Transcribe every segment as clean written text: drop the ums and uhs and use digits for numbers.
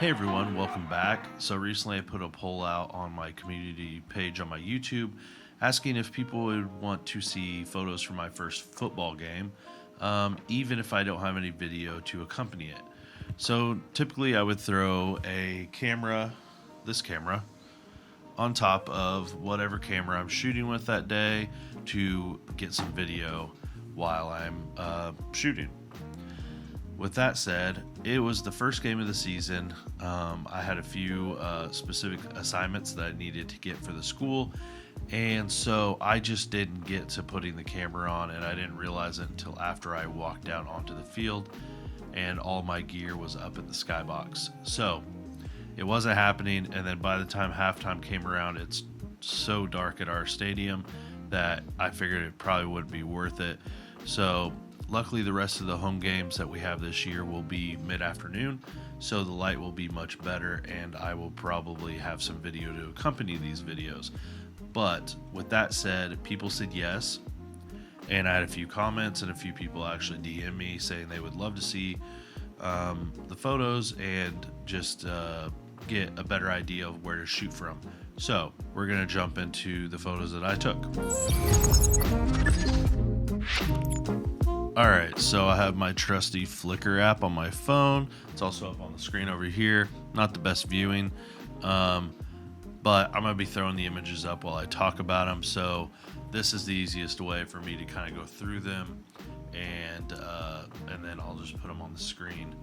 Hey everyone, welcome back. So recently I put a poll out on my community page on my YouTube asking if people would want to see photos from my first football game, even if I don't have any video to accompany it. So typically I would throw a camera, this camera, on top of whatever camera I'm shooting with that day to get some video while I'm shooting. With that said, it was the first game of the season. I had a few specific assignments that I needed to get for the school, and so I just didn't get to putting the camera on, and I didn't realize it until after I walked out onto the field and all my gear was up in the skybox. So it wasn't happening, and then by the time halftime came around, it's so dark at our stadium that I figured it probably wouldn't be worth it. So luckily, the rest of the home games that we have this year will be mid-afternoon, so the light will be much better, and I will probably have some video to accompany these videos. But with that said, people said yes, and I had a few comments, and a few people actually DM me saying they would love to see the photos and just get a better idea of where to shoot from. So we're going to jump into the photos that I took. Alright, so I have my trusty Flickr app on my phone. It's also up on the screen over here. Not the best viewing, but I'm going to be throwing the images up while I talk about them. So this is the easiest way for me to kind of go through them, and then I'll just put them on the screen.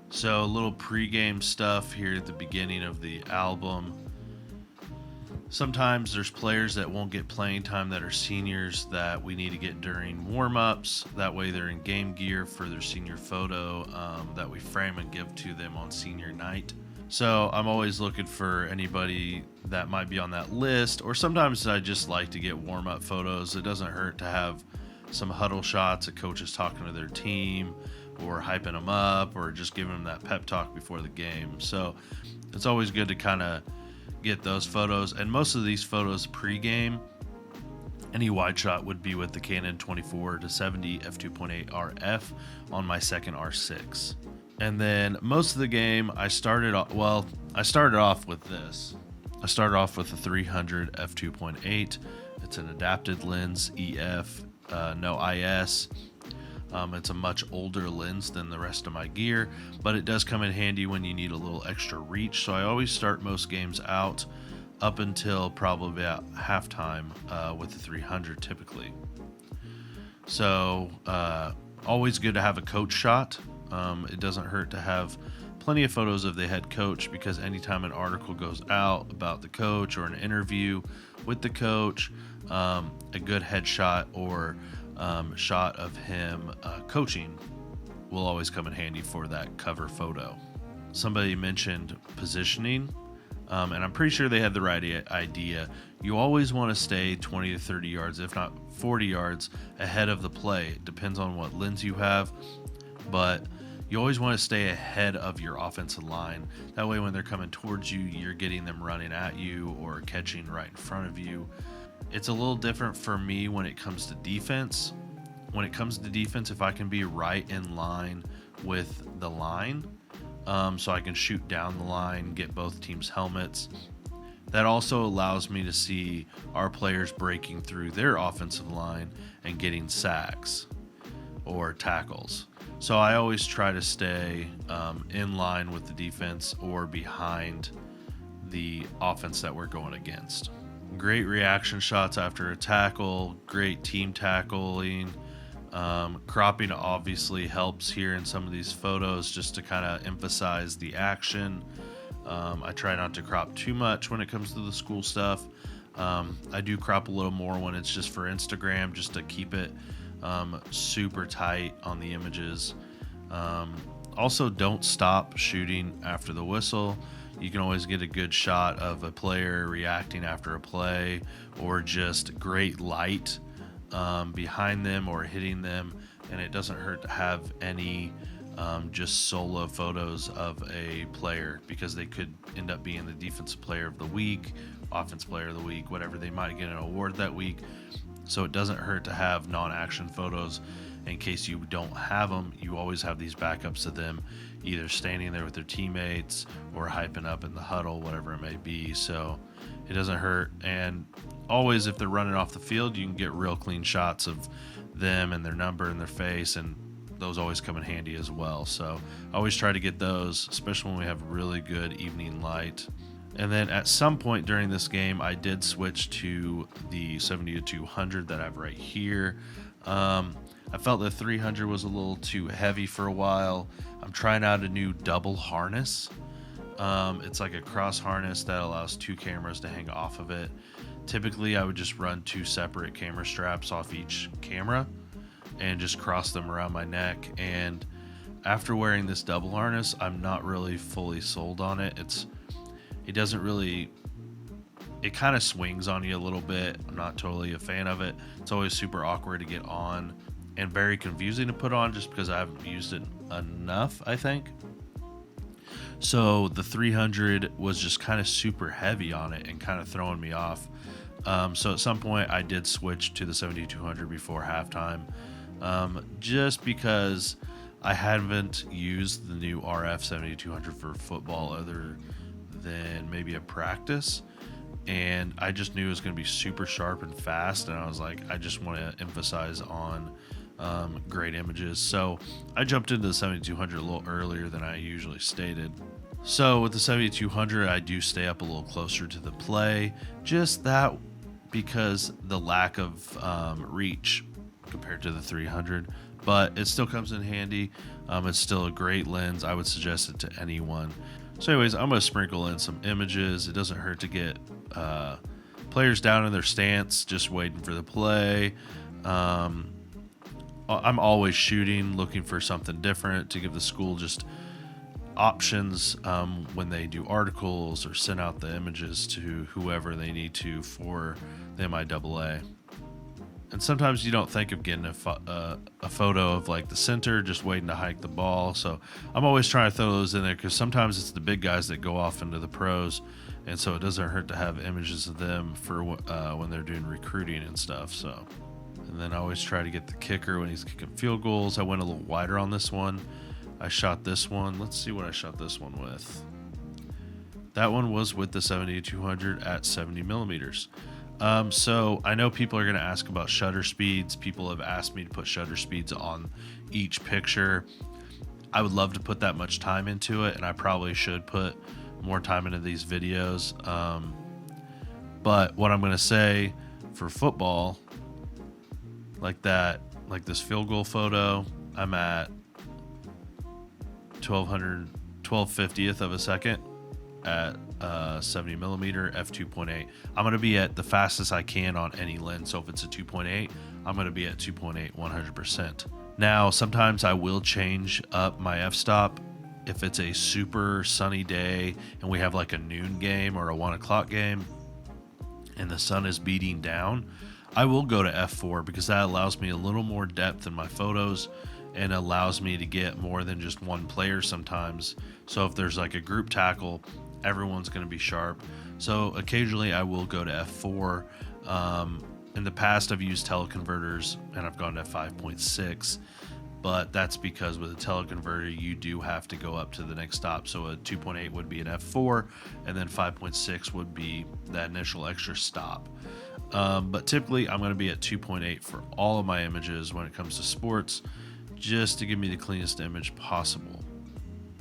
So a little pregame stuff here at the beginning of the album. Sometimes there's players that won't get playing time that are seniors that we need to get during warm-ups. That way they're in game gear for their senior photo that we frame and give to them on senior night. So I'm always looking for anybody that might be on that list, or sometimes I just like to get warm-up photos. It doesn't hurt to have some huddle shots of coaches talking to their team or hyping them up or just giving them that pep talk before the game. So it's always good to kind of get those photos, and most of these photos pre-game, any wide shot would be with the Canon 24-70 f2.8 RF on my second R6. And then most of the game I started off with this. I started off with a 300 f2.8. It's an adapted lens, EF, no IS. It's a much older lens than the rest of my gear, but it does come in handy when you need a little extra reach. So I always start most games out up until probably about halftime with the 300 typically. So always good to have a coach shot. It doesn't hurt to have plenty of photos of the head coach, because anytime an article goes out about the coach or an interview with the coach, a good headshot or shot of him coaching will always come in handy for that cover photo. Somebody mentioned positioning, and I'm pretty sure they had the right idea. You always want to stay 20 to 30 yards, if not 40 yards ahead of the play. It depends on what lens you have, but you always want to stay ahead of your offensive line. That way when they're coming towards you, you're getting them running at you or catching right in front of you. It's a little different for me when it comes to defense. When it comes to defense, if I can be right in line with the line, so I can shoot down the line, get both teams' helmets, that also allows me to see our players breaking through their offensive line and getting sacks or tackles. So I always try to stay in line with the defense or behind the offense that we're going against. Great reaction shots after a tackle, great team tackling. Cropping obviously helps here in some of these photos just to kind of emphasize the action. I try not to crop too much when it comes to the school stuff. I do crop a little more when it's just for Instagram, just to keep it super tight on the images. Also, don't stop shooting after the whistle. You can always get a good shot of a player reacting after a play, or just great light behind them or hitting them, and it doesn't hurt to have any just solo photos of a player, because they could end up being the defensive player of the week, offensive player of the week, whatever. They might get an award that week. So it doesn't hurt to have non-action photos in case you don't have them. You always have these backups of them either standing there with their teammates or hyping up in the huddle, whatever it may be. So it doesn't hurt. And always, if they're running off the field, you can get real clean shots of them and their number and their face, and those always come in handy as well. So I always try to get those, especially when we have really good evening light. And then at some point during this game, I did switch to the 70-200 that I have right here. I felt the 300 was a little too heavy for a while. I'm trying out a new double harness. It's like a cross harness that allows 2 cameras to hang off of it. Typically, I would just run 2 separate camera straps off each camera and just cross them around my neck. And after wearing this double harness, I'm not really fully sold on it. It doesn't really, it kind of swings on you a little bit. I'm not totally a fan of it. It's always super awkward to get on and very confusing to put on just because I haven't used it enough, I think. So the 300 was just kind of super heavy on it and kind of throwing me off. So at some point I did switch to the 70-200 before halftime, just because I haven't used the new RF 70-200 for football other than maybe a practice. And I just knew it was going to be super sharp and fast. And I was like, I just want to emphasize on great images. So I jumped into the 70-200 a little earlier than I usually stated. So with the 70-200, I do stay up a little closer to the play, just that because the lack of reach compared to the 300, but it still comes in handy. It's still a great lens. I would suggest it to anyone. So anyways, I'm going to sprinkle in some images. It doesn't hurt to get players down in their stance, just waiting for the play. I'm always shooting, looking for something different to give the school just options when they do articles or send out the images to whoever they need to for the MIAA. And sometimes you don't think of getting a photo of like the center just waiting to hike the ball. So I'm always trying to throw those in there because sometimes it's the big guys that go off into the pros. And so it doesn't hurt to have images of them for when they're doing recruiting and stuff. So, and then I always try to get the kicker when he's kicking field goals. I went a little wider on this one. I shot this one. Let's see what I shot this one with. That one was with the 70-200 at 70 millimeters. So I know people are going to ask about shutter speeds. People have asked me to put shutter speeds on each picture. I would love to put that much time into it, and I probably should put more time into these videos. But what I'm going to say for football, like this field goal photo, I'm at 1250th of a second at 70 millimeter f2.8. I'm going to be at the fastest I can on any lens. So if it's a 2.8, I'm going to be at 2.8 100%. Now, sometimes I will change up my f-stop if it's a super sunny day and we have like a noon game or a 1 o'clock game and the sun is beating down. I will go to f4 because that allows me a little more depth in my photos and allows me to get more than just one player sometimes. So if there's like a group tackle, everyone's going to be sharp. So occasionally I will go to f4. In the past I've used teleconverters and I've gone to 5.6, but that's because with a teleconverter you do have to go up to the next stop. So a 2.8 would be an f4 and then 5.6 would be that initial extra stop. But typically I'm going to be at 2.8 for all of my images when it comes to sports, just to give me the cleanest image possible.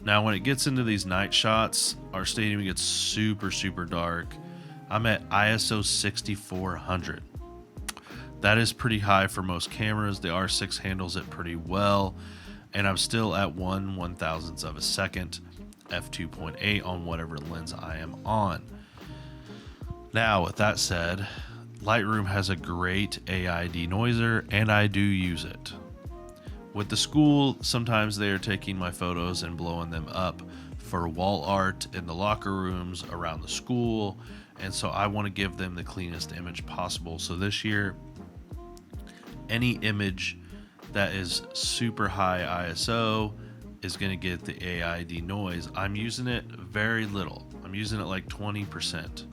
Now, when it gets into these night shots, our stadium gets super, super dark. I'm at ISO 6400. That is pretty high for most cameras. The R6 handles it pretty well, and I'm still at 1/1000th of a second, f2.8 on whatever lens I am on. Now, with that said, Lightroom has a great AI denoiser, and I do use it. With the school, sometimes they are taking my photos and blowing them up for wall art in the locker rooms around the school, and so I want to give them the cleanest image possible. So this year, any image that is super high ISO is going to get the AI denoise. I'm using it very little. I'm using it like 20%.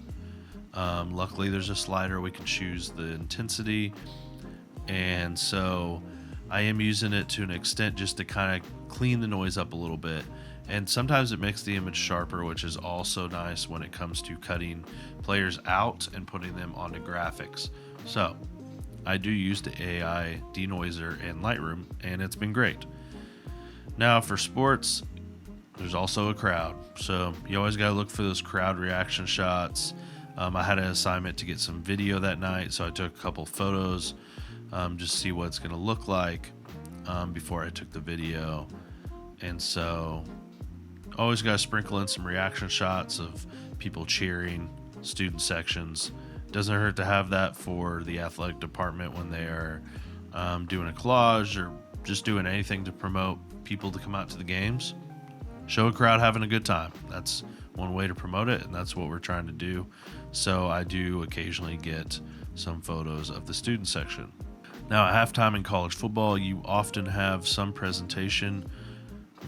Luckily, there's a slider we can choose the intensity. And so I am using it to an extent just to kind of clean the noise up a little bit. And sometimes it makes the image sharper, which is also nice when it comes to cutting players out and putting them onto graphics. So I do use the AI denoiser in Lightroom, and it's been great. Now for sports, there's also a crowd. So you always got to look for those crowd reaction shots. I had an assignment to get some video that night, so I took a couple photos just to see what it's going to look like before I took the video. And so always got to sprinkle in some reaction shots of people cheering, student sections. Doesn't hurt to have that for the athletic department when they are doing a collage or just doing anything to promote people to come out to the games. Show a crowd having a good time. That's one way to promote it, and that's what we're trying to do. So I do occasionally get some photos of the student section. Now, at halftime in college football, you often have some presentation.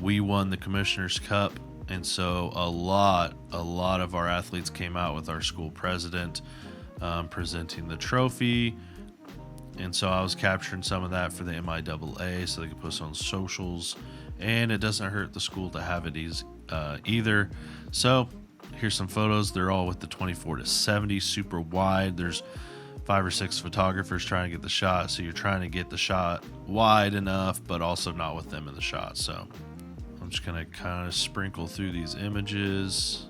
We won the Commissioner's Cup, and so a lot of our athletes came out with our school president presenting the trophy. And so I was capturing some of that for the MIAA so they could post on socials. And it doesn't hurt the school to have it either. So here's some photos. They're all with the 24-70 super wide. There's 5 or 6 photographers trying to get the shot. So you're trying to get the shot wide enough, but also not with them in the shot. So I'm just going to kind of sprinkle through these images.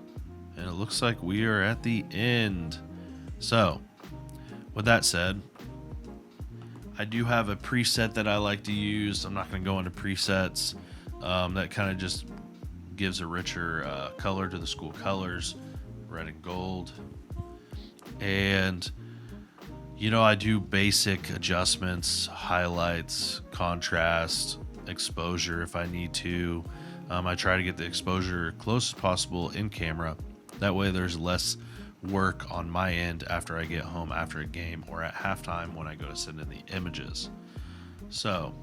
And it looks like we are at the end. So with that said, I do have a preset that I like to use. I'm not going to go into presets. That kind of just gives a richer color to the school colors, red and gold. And, I do basic adjustments, highlights, contrast, exposure if I need to. I try to get the exposure close as possible in camera. That way there's less work on my end after I get home after a game or at halftime when I go to send in the images. So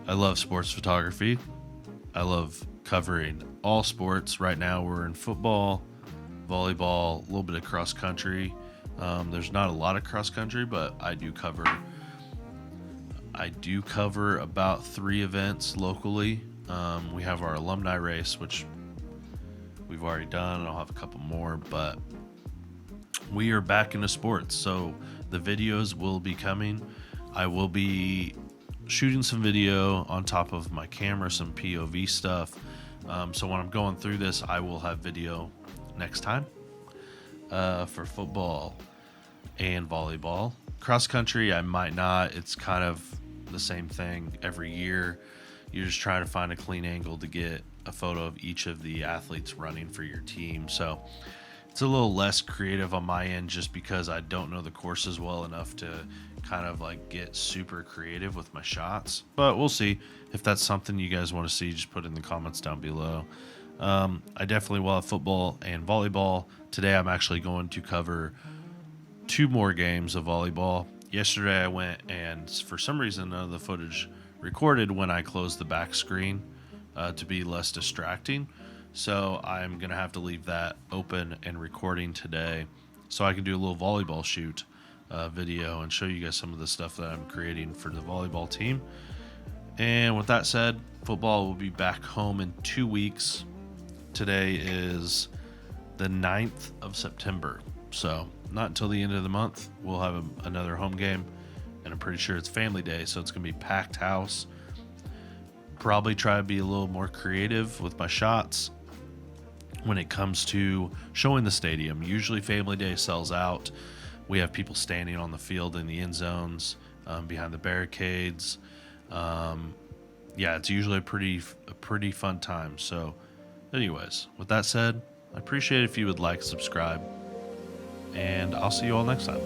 I love sports photography. I love covering all sports. Right now we're in football, volleyball, a little bit of cross country. There's not a lot of cross country, but I do cover about 3 events locally. We have our alumni race, which we've already done. I'll have a couple more, but we are back into sports. So the videos will be coming. I will be shooting some video on top of my camera, some POV stuff. So when I'm going through this, I will have video next time for football and volleyball. Cross country, I might not. It's kind of the same thing every year. You're just trying to find a clean angle to get a photo of each of the athletes running for your team. So it's a little less creative on my end just because I don't know the courses well enough to kind of like get super creative with my shots. But we'll see. If that's something you guys want to see, just put it in the comments down below. I definitely will have football and volleyball. Today I'm actually going to cover 2 more games of volleyball. Yesterday I went and for some reason none of the footage recorded when I closed the back screen to be less distracting. So I'm going to have to leave that open and recording today so I can do a little volleyball shoot video and show you guys some of the stuff that I'm creating for the volleyball team. And with that said, football will be back home in 2 weeks. Today is the 9th of September. So not until the end of the month, we'll have another home game. And I'm pretty sure it's family day, so it's going to be packed house. Probably try to be a little more creative with my shots when it comes to showing the stadium. Usually family day sells out. We have people standing on the field in the end zones, behind the barricades. It's usually a pretty fun time. So anyways, with that said, I appreciate it if you would like, subscribe, and I'll see you all next time.